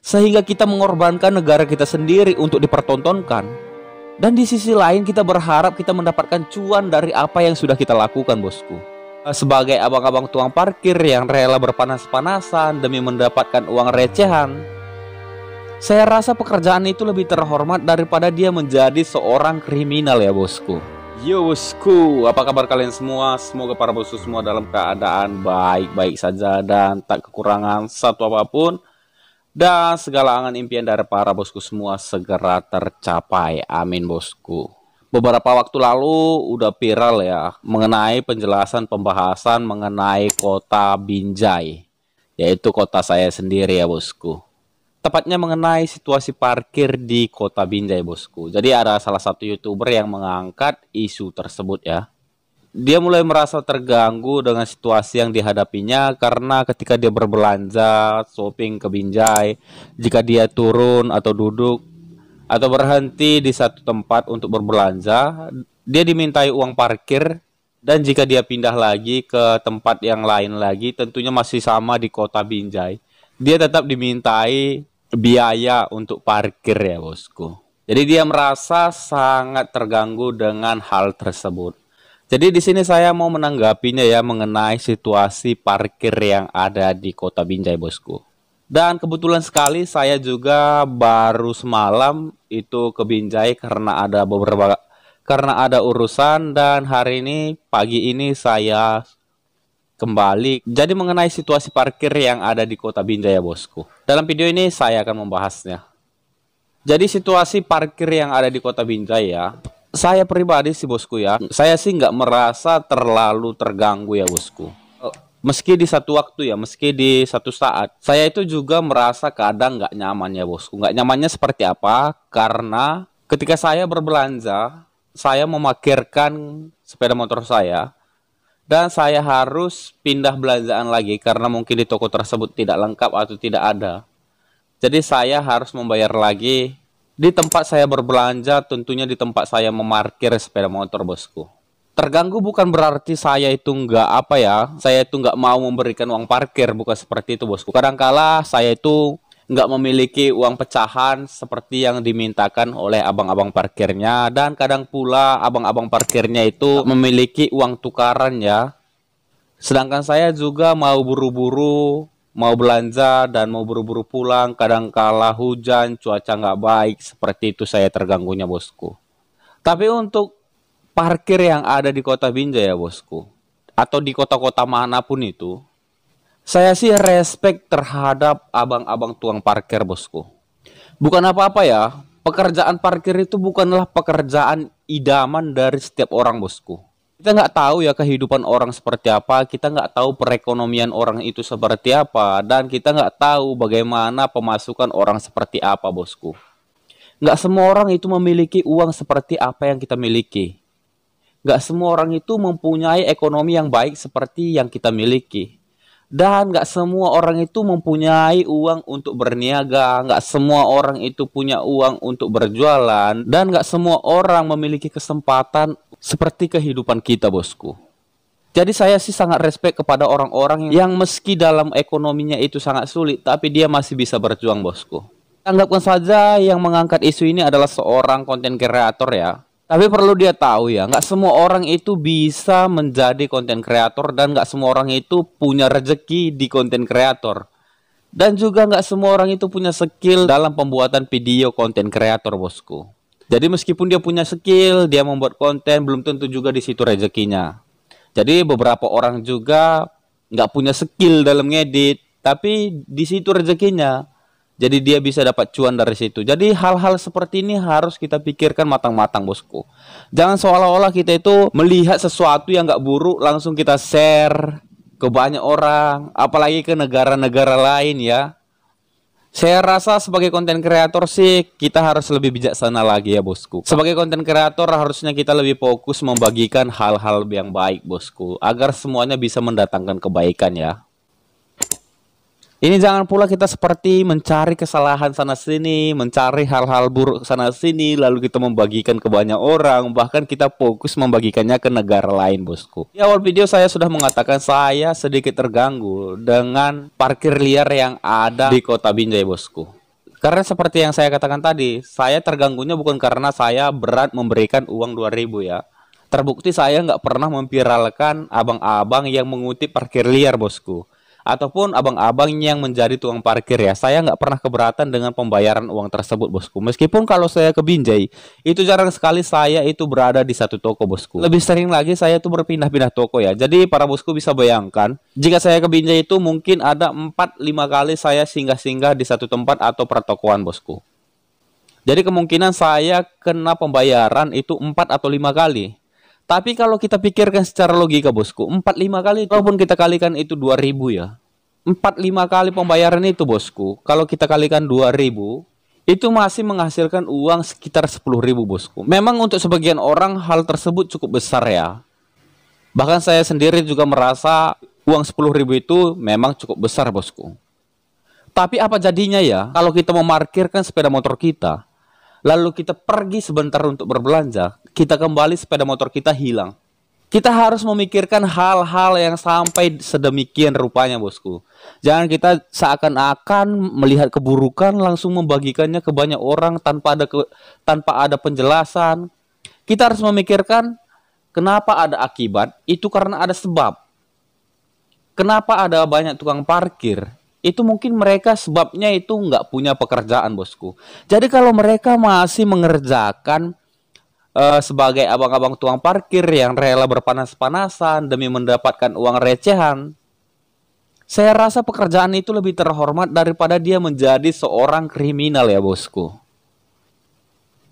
sehingga kita mengorbankan negara kita sendiri untuk dipertontonkan. Dan di sisi lain kita berharap kita mendapatkan cuan dari apa yang sudah kita lakukan, bosku. Sebagai abang-abang tukang parkir yang rela berpanas-panasan demi mendapatkan uang recehan, saya rasa pekerjaan itu lebih terhormat daripada dia menjadi seorang kriminal ya, bosku. Yo bosku, apa kabar kalian semua? Semoga para bosku semua dalam keadaan baik-baik saja dan tak kekurangan satu apapun, dan segala angan impian dari para bosku semua segera tercapai. Amin, bosku. Beberapa waktu lalu udah viral ya mengenai penjelasan pembahasan mengenai kota Binjai, yaitu kota saya sendiri ya, bosku. Tepatnya mengenai situasi parkir di kota Binjai, bosku. Jadi ada salah satu YouTuber yang mengangkat isu tersebut ya. Dia mulai merasa terganggu dengan situasi yang dihadapinya karena ketika dia berbelanja, shopping ke Binjai, jika dia turun atau duduk atau berhenti di satu tempat untuk berbelanja, dia dimintai uang parkir, dan jika dia pindah lagi ke tempat yang lain lagi, tentunya masih sama di kota Binjai, dia tetap dimintai biaya untuk parkir ya, bosku. Jadi dia merasa sangat terganggu dengan hal tersebut. Jadi di sini saya mau menanggapinya ya mengenai situasi parkir yang ada di kota Binjai, bosku. Dan kebetulan sekali saya juga baru semalam itu ke Binjai karena ada urusan, dan hari ini pagi ini saya kembali. Jadi mengenai situasi parkir yang ada di kota Binjai ya, bosku. Dalam video ini saya akan membahasnya. Jadi situasi parkir yang ada di kota Binjai ya, saya pribadi sih, bosku ya, saya sih nggak merasa terlalu terganggu ya, bosku. Meski di satu waktu ya, meski di satu saat, saya itu juga merasa kadang nggak nyaman ya, bosku. Nggak nyamannya seperti apa? Karena ketika saya berbelanja, saya memarkirkan sepeda motor saya, dan saya harus pindah belanjaan lagi karena mungkin di toko tersebut tidak lengkap atau tidak ada. Jadi saya harus membayar lagi di tempat saya berbelanja, tentunya di tempat saya memarkir sepeda motor, bosku. Terganggu bukan berarti saya itu saya itu nggak mau memberikan uang parkir, bukan seperti itu, bosku. Kadangkala saya itu nggak memiliki uang pecahan seperti yang dimintakan oleh abang-abang parkirnya, dan kadang pula abang-abang parkirnya itu memiliki uang tukaran ya. Sedangkan saya juga mau buru-buru, mau belanja dan mau buru-buru pulang, kadangkala hujan, cuaca nggak baik, seperti itu saya terganggunya, bosku. Tapi untuk parkir yang ada di kota Binjai ya, bosku, atau di kota-kota manapun itu, saya sih respect terhadap abang-abang tukang parkir, bosku. Bukan apa-apa ya, pekerjaan parkir itu bukanlah pekerjaan idaman dari setiap orang, bosku. Kita nggak tahu ya kehidupan orang seperti apa, kita nggak tahu perekonomian orang itu seperti apa, dan kita nggak tahu bagaimana pemasukan orang seperti apa, bosku. Nggak semua orang itu memiliki uang seperti apa yang kita miliki. Nggak semua orang itu mempunyai ekonomi yang baik seperti yang kita miliki. Dan nggak semua orang itu mempunyai uang untuk berniaga, nggak semua orang itu punya uang untuk berjualan, dan nggak semua orang memiliki kesempatan seperti kehidupan kita, bosku. Jadi saya sih sangat respect kepada orang-orang yang meski dalam ekonominya itu sangat sulit, tapi dia masih bisa berjuang, bosku. Anggapkan saja yang mengangkat isu ini adalah seorang konten kreator ya. Tapi perlu dia tahu ya, nggak semua orang itu bisa menjadi konten kreator, dan nggak semua orang itu punya rezeki di konten kreator. Dan juga nggak semua orang itu punya skill dalam pembuatan video konten kreator, bosku. Jadi meskipun dia punya skill, dia membuat konten, belum tentu juga di situ rezekinya. Jadi beberapa orang juga nggak punya skill dalam ngedit, tapi di situ rezekinya. Jadi dia bisa dapat cuan dari situ. Jadi hal-hal seperti ini harus kita pikirkan matang-matang, bosku. Jangan seolah-olah kita itu melihat sesuatu yang nggak buruk langsung kita share ke banyak orang, apalagi ke negara-negara lain ya. Saya rasa sebagai konten kreator sih kita harus lebih bijaksana lagi ya, bosku. Sebagai konten kreator harusnya kita lebih fokus membagikan hal-hal yang baik, bosku, agar semuanya bisa mendatangkan kebaikan ya. Ini jangan pula kita seperti mencari kesalahan sana-sini, mencari hal-hal buruk sana-sini, lalu kita membagikan ke banyak orang, bahkan kita fokus membagikannya ke negara lain, bosku. Di awal video saya sudah mengatakan saya sedikit terganggu dengan parkir liar yang ada di kota Binjai, bosku. Karena seperti yang saya katakan tadi, saya terganggunya bukan karena saya berat memberikan uang 2.000 ya. Terbukti saya nggak pernah memviralkan abang-abang yang mengutip parkir liar, bosku. Ataupun abang-abang yang menjadi tukang parkir ya. Saya nggak pernah keberatan dengan pembayaran uang tersebut, bosku. Meskipun kalau saya ke Binjai, itu jarang sekali saya itu berada di satu toko, bosku. Lebih sering lagi saya itu berpindah-pindah toko ya. Jadi para bosku bisa bayangkan, jika saya ke Binjai itu mungkin ada 4-5 kali saya singgah-singgah di satu tempat atau pertokoan, bosku. Jadi kemungkinan saya kena pembayaran itu 4 atau 5 kali. Tapi kalau kita pikirkan secara logika, bosku, 4-5 kali, walaupun kita kalikan itu 2.000 ya. 4-5 kali pembayaran itu, bosku. Kalau kita kalikan 2.000, itu masih menghasilkan uang sekitar 10.000, bosku. Memang untuk sebagian orang hal tersebut cukup besar ya. Bahkan saya sendiri juga merasa uang 10.000 itu memang cukup besar, bosku. Tapi apa jadinya ya kalau kita memarkirkan sepeda motor kita, lalu kita pergi sebentar untuk berbelanja, kita kembali sepeda motor kita hilang. Kita harus memikirkan hal-hal yang sampai sedemikian rupanya, bosku. Jangan kita seakan-akan melihat keburukan langsung membagikannya ke banyak orang tanpa ada penjelasan. Kita harus memikirkan kenapa ada akibat, itu karena ada sebab. Kenapa ada banyak tukang parkir? Itu mungkin mereka sebabnya itu nggak punya pekerjaan, bosku. Jadi kalau mereka masih mengerjakan sebagai abang-abang tukang parkir yang rela berpanas-panasan demi mendapatkan uang recehan, saya rasa pekerjaan itu lebih terhormat daripada dia menjadi seorang kriminal ya, bosku.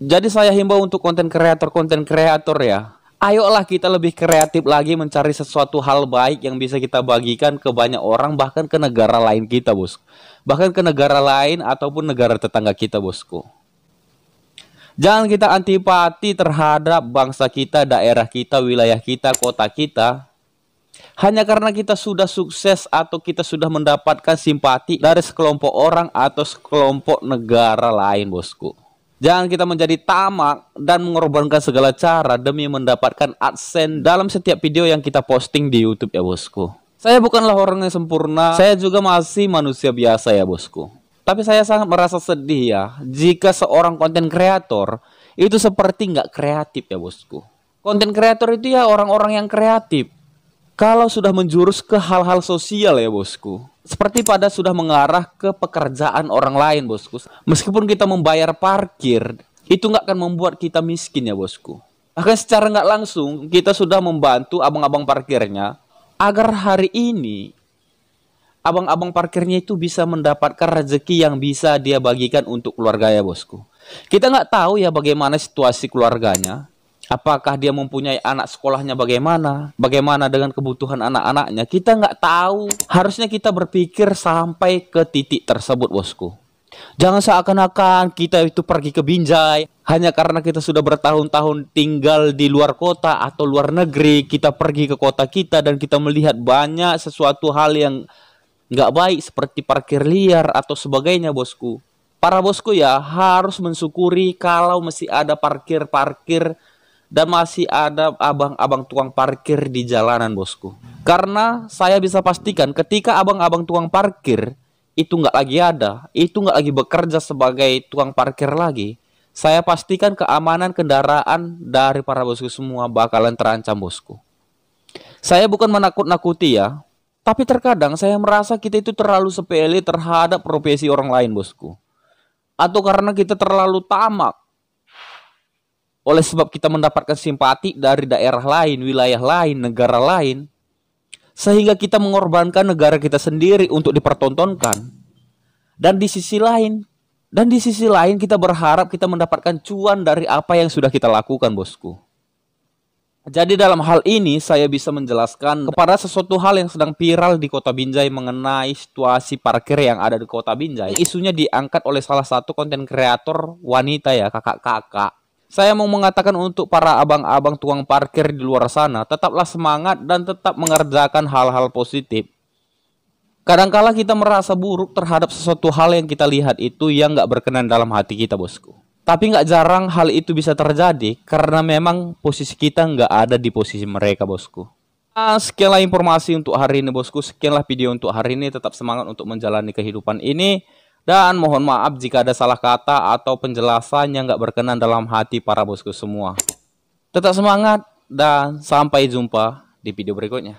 Jadi saya himbau untuk konten kreator ya. Ayolah kita lebih kreatif lagi mencari sesuatu hal baik yang bisa kita bagikan ke banyak orang, bahkan ke negara lain kita, bosku. Bahkan ke negara lain ataupun negara tetangga kita, bosku. Jangan kita antipati terhadap bangsa kita, daerah kita, wilayah kita, kota kita, hanya karena kita sudah sukses atau kita sudah mendapatkan simpati dari sekelompok orang atau sekelompok negara lain, bosku. Jangan kita menjadi tamak dan mengorbankan segala cara demi mendapatkan AdSense dalam setiap video yang kita posting di YouTube ya, bosku. Saya bukanlah orang yang sempurna, saya juga masih manusia biasa ya, bosku. Tapi saya sangat merasa sedih ya jika seorang konten kreator itu seperti nggak kreatif ya, bosku. Konten kreator itu ya orang-orang yang kreatif. Kalau sudah menjurus ke hal-hal sosial ya, bosku, seperti pada sudah mengarah ke pekerjaan orang lain, bosku. Meskipun kita membayar parkir, itu nggak akan membuat kita miskin ya, bosku. Bahkan secara nggak langsung kita sudah membantu abang-abang parkirnya agar hari ini abang-abang parkirnya itu bisa mendapatkan rezeki yang bisa dia bagikan untuk keluarganya, bosku. Kita nggak tahu ya bagaimana situasi keluarganya. Apakah dia mempunyai anak sekolahnya bagaimana dengan kebutuhan anak-anaknya. Kita nggak tahu. Harusnya kita berpikir sampai ke titik tersebut, bosku. Jangan seakan-akan kita itu pergi ke Binjai hanya karena kita sudah bertahun-tahun tinggal di luar kota atau luar negeri. Kita pergi ke kota kita dan kita melihat banyak sesuatu hal yang nggak baik seperti parkir liar atau sebagainya, bosku. Para bosku ya harus mensyukuri kalau masih ada parkir-parkir dan masih ada abang-abang tukang parkir di jalanan, bosku. Karena saya bisa pastikan ketika abang-abang tukang parkir itu nggak lagi ada, itu nggak lagi bekerja sebagai tukang parkir lagi, saya pastikan keamanan kendaraan dari para bosku semua bakalan terancam, bosku. Saya bukan menakut-nakuti ya, tapi terkadang saya merasa kita itu terlalu sepele terhadap profesi orang lain, bosku. Atau karena kita terlalu tamak oleh sebab kita mendapatkan simpati dari daerah lain, wilayah lain, negara lain, sehingga kita mengorbankan negara kita sendiri untuk dipertontonkan. Dan di sisi lain kita berharap kita mendapatkan cuan dari apa yang sudah kita lakukan, bosku. Jadi dalam hal ini saya bisa menjelaskan kepada sesuatu hal yang sedang viral di Kota Binjai mengenai situasi parkir yang ada di Kota Binjai. Isunya diangkat oleh salah satu konten kreator wanita ya, kakak-kakak. Saya mau mengatakan untuk para abang-abang tukang parkir di luar sana, tetaplah semangat dan tetap mengerjakan hal-hal positif. Kadangkala kita merasa buruk terhadap sesuatu hal yang kita lihat itu yang nggak berkenan dalam hati kita, bosku. Tapi nggak jarang hal itu bisa terjadi karena memang posisi kita nggak ada di posisi mereka, bosku. Sekianlah informasi untuk hari ini, bosku. Sekianlah video untuk hari ini. Tetap semangat untuk menjalani kehidupan ini. Dan mohon maaf jika ada salah kata atau penjelasan yang nggak berkenan dalam hati para bosku semua. Tetap semangat dan sampai jumpa di video berikutnya.